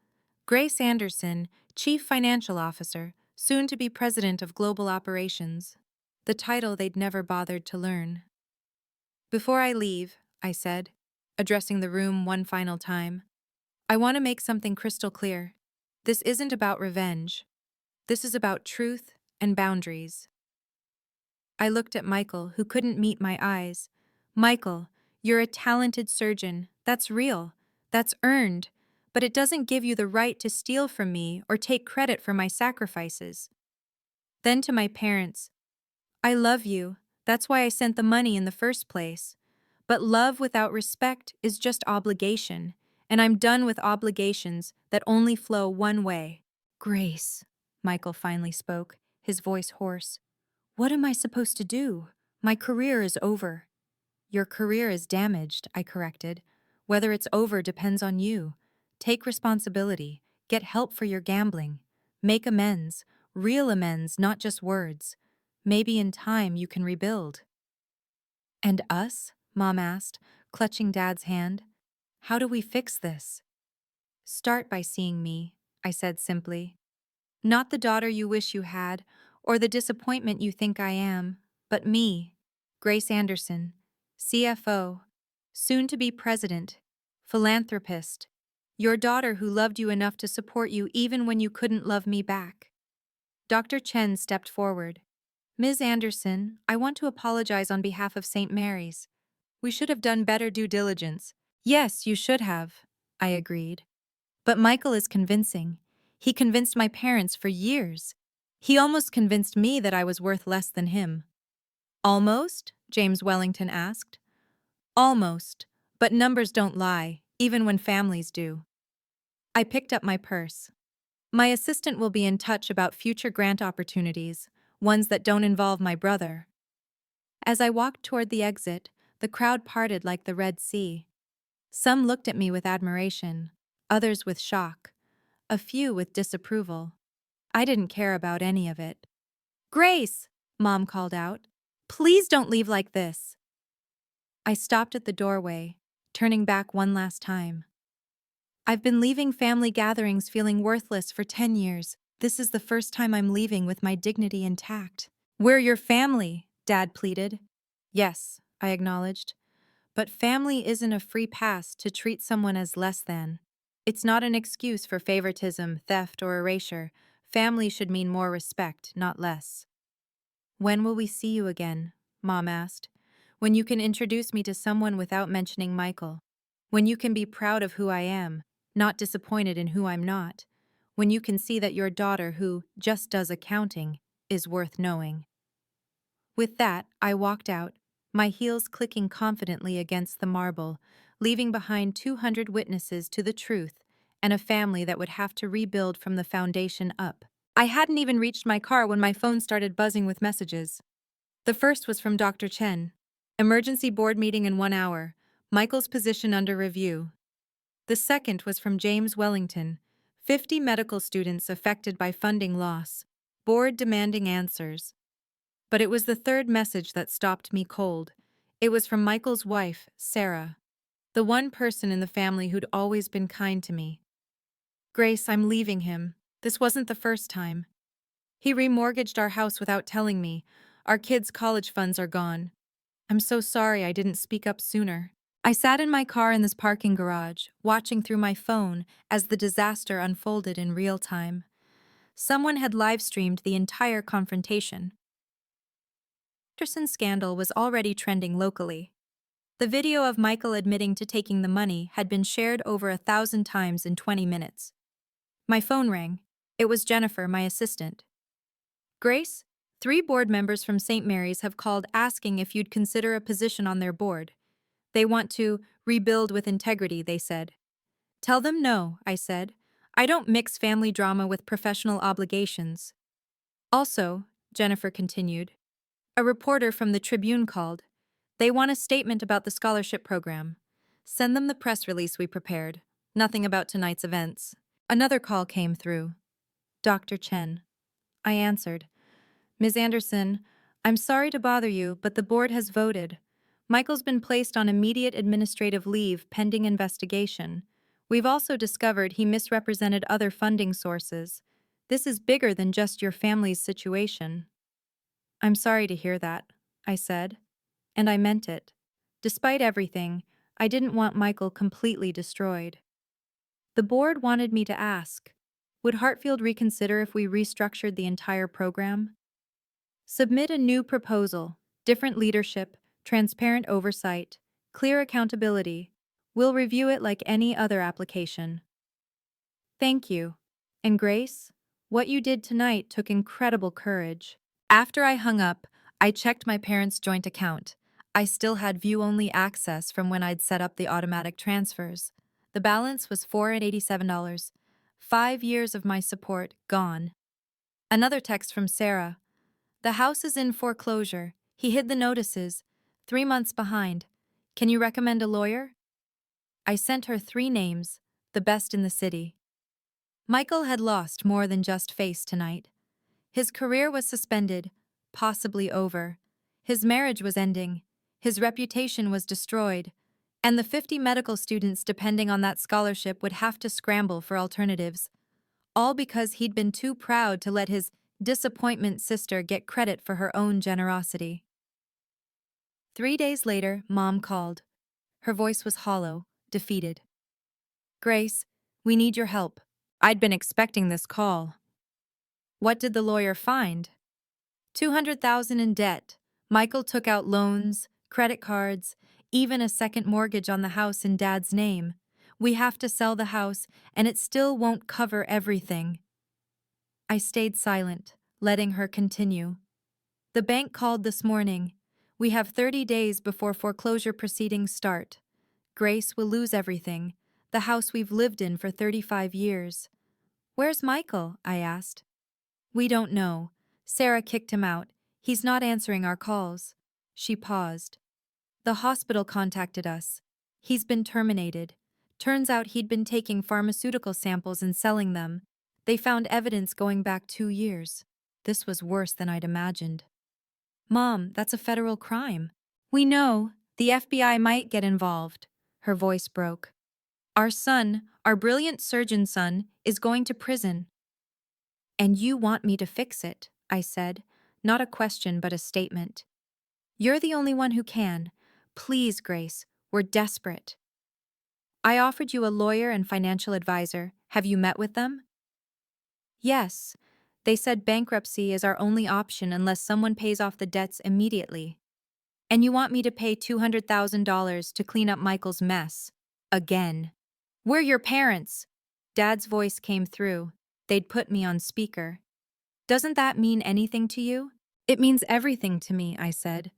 Speaker 1: Grace Anderson, Chief Financial Officer, soon to be President of Global Operations. The title they'd never bothered to learn. Before I leave, I said, addressing the room one final time, I want to make something crystal clear. This isn't about revenge. This is about truth and boundaries. I looked at Michael, who couldn't meet my eyes. Michael, you're a talented surgeon. That's real. That's earned. But it doesn't give you the right to steal from me or take credit for my sacrifices. Then to my parents, I love you. That's why I sent the money in the first place. But love without respect is just obligation, and I'm done with obligations that only flow one way. Grace, Michael finally spoke, his voice hoarse. What am I supposed to do? My career is over. Your career is damaged, I corrected. Whether it's over depends on you. Take responsibility. Get help for your gambling. Make amends. Real amends, not just words. Maybe in time you can rebuild. And us? Mom asked, clutching Dad's hand. How do we fix this? Start by seeing me, I said simply. Not the daughter you wish you had, or the disappointment you think I am, but me, Grace Anderson, CFO, soon to be president, philanthropist, your daughter who loved you enough to support you even when you couldn't love me back. Dr. Chen stepped forward. Ms. Anderson, I want to apologize on behalf of St. Mary's. We should have done better due diligence. Yes, you should have, I agreed. But Michael is convincing. He convinced my parents for years. He almost convinced me that I was worth less than him. Almost? James Wellington asked. Almost. But numbers don't lie, even when families do. I picked up my purse. My assistant will be in touch about future grant opportunities, ones that don't involve my brother. As I walked toward the exit, the crowd parted like the Red Sea. Some looked at me with admiration, others with shock, a few with disapproval. I didn't care about any of it. Grace, Mom called out. Please don't leave like this. I stopped at the doorway, turning back one last time. I've been leaving family gatherings feeling worthless for 10 years. This is the first time I'm leaving with my dignity intact. We're your family, Dad pleaded. Yes, I acknowledged. But family isn't a free pass to treat someone as less than. It's not an excuse for favoritism, theft, or erasure. Family should mean more respect, not less. When will we see you again? Mom asked. When you can introduce me to someone without mentioning Michael. When you can be proud of who I am, not disappointed in who I'm not. When you can see that your daughter, who just does accounting, is worth knowing. With that, I walked out, my heels clicking confidently against the marble, leaving behind 200 witnesses to the truth and a family that would have to rebuild from the foundation up. I hadn't even reached my car when my phone started buzzing with messages. The first was from Dr. Chen. Emergency board meeting in 1 hour. Michael's position under review. The second was from James Wellington. 50 medical students affected by funding loss. Board demanding answers. But it was the third message that stopped me cold. It was from Michael's wife, Sarah, the one person in the family who'd always been kind to me. Grace, I'm leaving him. This wasn't the first time. He remortgaged our house without telling me. Our kids' college funds are gone. I'm so sorry I didn't speak up sooner. I sat in my car in this parking garage, watching through my phone as the disaster unfolded in real time. Someone had live-streamed the entire confrontation. Anderson's scandal was already trending locally. The video of Michael admitting to taking the money had been shared over 1,000 times in 20 minutes. My phone rang. It was Jennifer, my assistant. Grace, 3 board members from St. Mary's have called asking if you'd consider a position on their board. They want to rebuild with integrity, they said. Tell them no, I said. I don't mix family drama with professional obligations. Also, Jennifer continued, a reporter from the Tribune called. They want a statement about the scholarship program. Send them the press release we prepared. Nothing about tonight's events. Another call came through. Dr. Chen. I answered. Ms. Anderson, I'm sorry to bother you, but the board has voted. Michael's been placed on immediate administrative leave pending investigation. We've also discovered he misrepresented other funding sources. This is bigger than just your family's situation. I'm sorry to hear that, I said. And I meant it. Despite everything, I didn't want Michael completely destroyed. The board wanted me to ask, would Hartfield reconsider if we restructured the entire program? Submit a new proposal, different leadership, transparent oversight, clear accountability. We'll review it like any other application. Thank you. And Grace, what you did tonight took incredible courage. After I hung up, I checked my parents' joint account. I still had view-only access from when I'd set up the automatic transfers. The balance was $487. 5 years of my support gone. Another text from Sarah. The house is in foreclosure. He hid the notices. 3 months behind. Can you recommend a lawyer? I sent her 3 names, the best in the city. Michael had lost more than just face tonight. His career was suspended, possibly over. His marriage was ending. His reputation was destroyed. And the 50 medical students depending on that scholarship would have to scramble for alternatives. All because he'd been too proud to let his disappointment sister get credit for her own generosity. 3 days later, Mom called. Her voice was hollow, defeated. Grace, we need your help. I'd been expecting this call. What did the lawyer find? $200,000 in debt. Michael took out loans, credit cards, even a second mortgage on the house in Dad's name. We have to sell the house, and it still won't cover everything. I stayed silent, letting her continue. The bank called this morning. We have 30 days before foreclosure proceedings start. Grace will lose everything, the house we've lived in for 35 years. Where's Michael? I asked. We don't know. Sarah kicked him out. He's not answering our calls. She paused. The hospital contacted us. He's been terminated. Turns out he'd been taking pharmaceutical samples and selling them. They found evidence going back 2 years. This was worse than I'd imagined. Mom, that's a federal crime. We know. The FBI might get involved. Her voice broke. Our son, our brilliant surgeon son, is going to prison. And you want me to fix it, I said, not a question but a statement. You're the only one who can. Please, Grace, we're desperate. I offered you a lawyer and financial advisor. Have you met with them? Yes. They said bankruptcy is our only option unless someone pays off the debts immediately. And you want me to pay $200,000 to clean up Michael's mess. Again. We're your parents. Dad's voice came through. They'd put me on speaker. Doesn't that mean anything to you? It means everything to me, I said,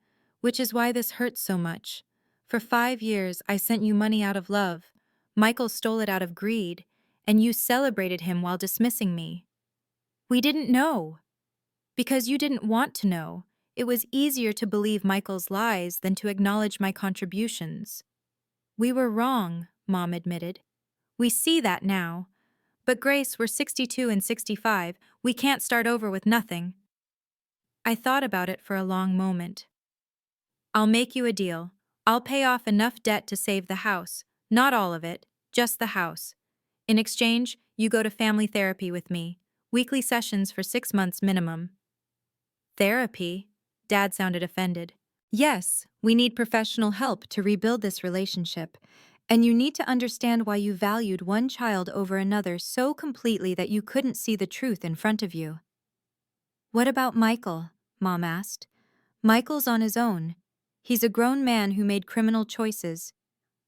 Speaker 1: which is why this hurts so much. For 5 years, I sent you money out of love. Michael stole it out of greed, and you celebrated him while dismissing me. We didn't know. Because you didn't want to know. It was easier to believe Michael's lies than to acknowledge my contributions. We were wrong, Mom admitted. We see that now. But Grace, we're 62 and 65. We can't start over with nothing. I thought about it for a long moment. I'll make you a deal. I'll pay off enough debt to save the house. Not all of it, just the house. In exchange, you go to family therapy with me. Weekly sessions for 6 months minimum. Therapy? Dad sounded offended. Yes, we need professional help to rebuild this relationship. And you need to understand why you valued one child over another so completely that you couldn't see the truth in front of you. What about Michael? Mom asked. Michael's on his own. He's a grown man who made criminal choices.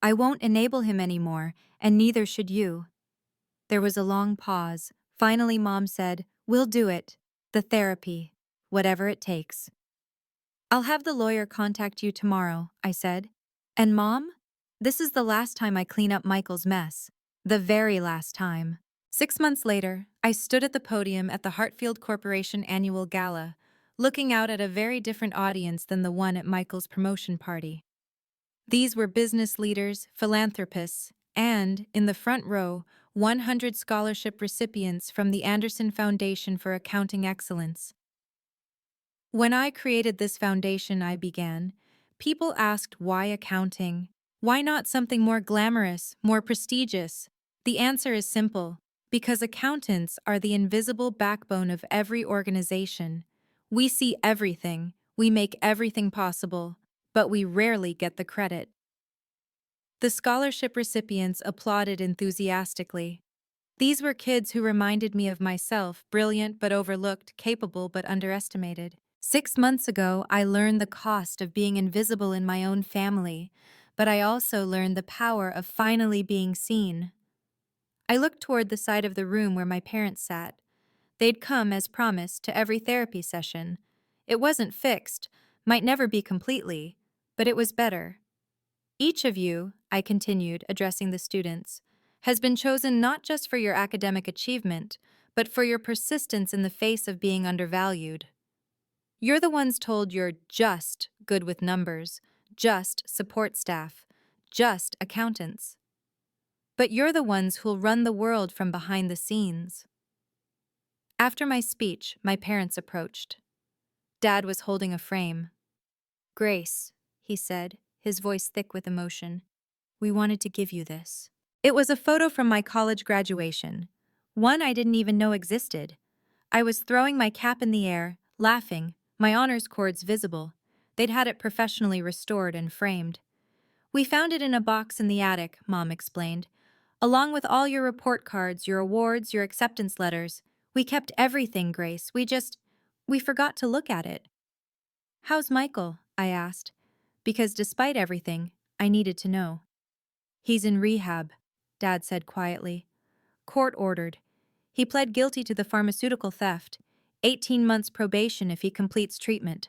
Speaker 1: I won't enable him anymore, and neither should you. There was a long pause. Finally, Mom said, "We'll do it. The therapy. Whatever it takes." "I'll have the lawyer contact you tomorrow," I said. "And Mom? This is the last time I clean up Michael's mess. The very last time." 6 months later, I stood at the podium at the Hartfield Corporation annual gala, looking out at a very different audience than the one at Michael's promotion party. These were business leaders, philanthropists, and, in the front row, 100 scholarship recipients from the Anderson Foundation for Accounting Excellence. When I created this foundation, I began, people asked why accounting? Why not something more glamorous, more prestigious? The answer is simple: because accountants are the invisible backbone of every organization. We see everything, we make everything possible, but we rarely get the credit. The scholarship recipients applauded enthusiastically. These were kids who reminded me of myself, brilliant but overlooked, capable but underestimated. 6 months ago, I learned the cost of being invisible in my own family, but I also learned the power of finally being seen. I looked toward the side of the room where my parents sat. They'd come, as promised, to every therapy session. It wasn't fixed, might never be completely, but it was better. Each of you, I continued, addressing the students, has been chosen not just for your academic achievement, but for your persistence in the face of being undervalued. You're the ones told you're just good with numbers, just support staff, just accountants. But you're the ones who'll run the world from behind the scenes. After my speech, my parents approached. Dad was holding a frame. "Grace," he said, his voice thick with emotion, "we wanted to give you this." It was a photo from my college graduation, one I didn't even know existed. I was throwing my cap in the air, laughing, my honors cords visible. They'd had it professionally restored and framed. "We found it in a box in the attic," Mom explained. "Along with all your report cards, your awards, your acceptance letters. We kept everything, Grace. We forgot to look at it." "How's Michael?" I asked, because despite everything, I needed to know. "He's in rehab," Dad said quietly. "Court ordered. He pled guilty to the pharmaceutical theft. 18 months probation if he completes treatment."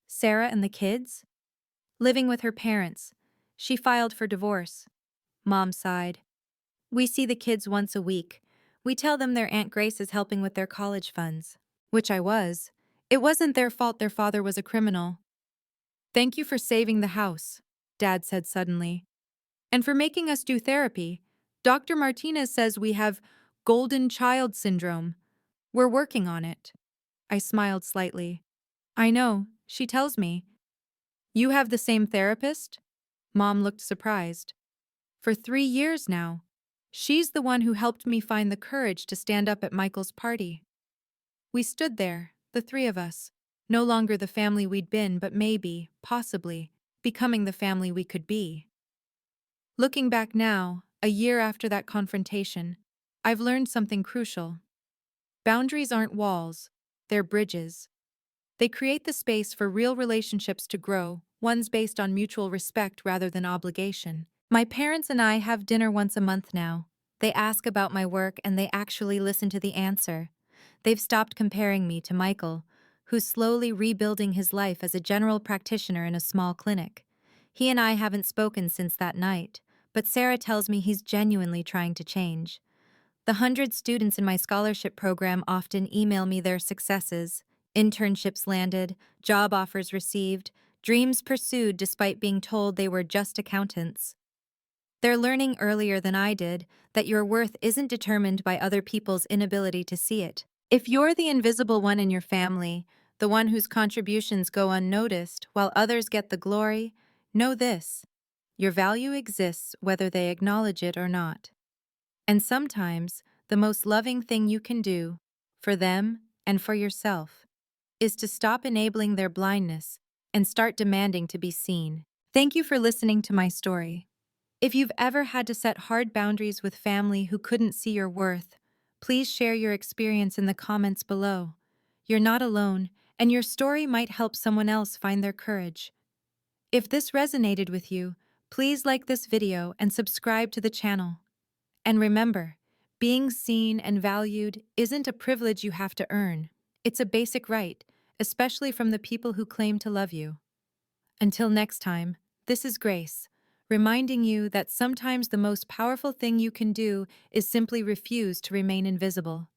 Speaker 1: "Sarah and the kids?" "Living with her parents. She filed for divorce." Mom sighed. "We see the kids once a week. We tell them their Aunt Grace is helping with their college funds." Which I was. It wasn't their fault their father was a criminal. "Thank you for saving the house," Dad said suddenly. "And for making us do therapy. Dr. Martinez says we have golden child syndrome. We're working on it." I smiled slightly. "I know, she tells me." "You have the same therapist?" Mom looked surprised. "For 3 years now. She's the one who helped me find the courage to stand up at Michael's party." We stood there, the three of us, no longer the family we'd been, but maybe, possibly, becoming the family we could be. Looking back now, a year after that confrontation, I've learned something crucial. Boundaries aren't walls, they're bridges. They create the space for real relationships to grow, ones based on mutual respect rather than obligation. My parents and I have dinner once a month now. They ask about my work and they actually listen to the answer. They've stopped comparing me to Michael, who's slowly rebuilding his life as a general practitioner in a small clinic. He and I haven't spoken since that night, but Sarah tells me he's genuinely trying to change. The 100 students in my scholarship program often email me their successes: internships landed, job offers received, dreams pursued despite being told they were just accountants. They're learning earlier than I did that your worth isn't determined by other people's inability to see it. If you're the invisible one in your family, the one whose contributions go unnoticed while others get the glory, know this: your value exists whether they acknowledge it or not. And sometimes, the most loving thing you can do, for them and for yourself, is to stop enabling their blindness and start demanding to be seen. Thank you for listening to my story. If you've ever had to set hard boundaries with family who couldn't see your worth, please share your experience in the comments below. You're not alone, and your story might help someone else find their courage. If this resonated with you, please like this video and subscribe to the channel. And remember, being seen and valued isn't a privilege you have to earn. It's a basic right, especially from the people who claim to love you. Until next time, this is Grace, reminding you that sometimes the most powerful thing you can do is simply refuse to remain invisible.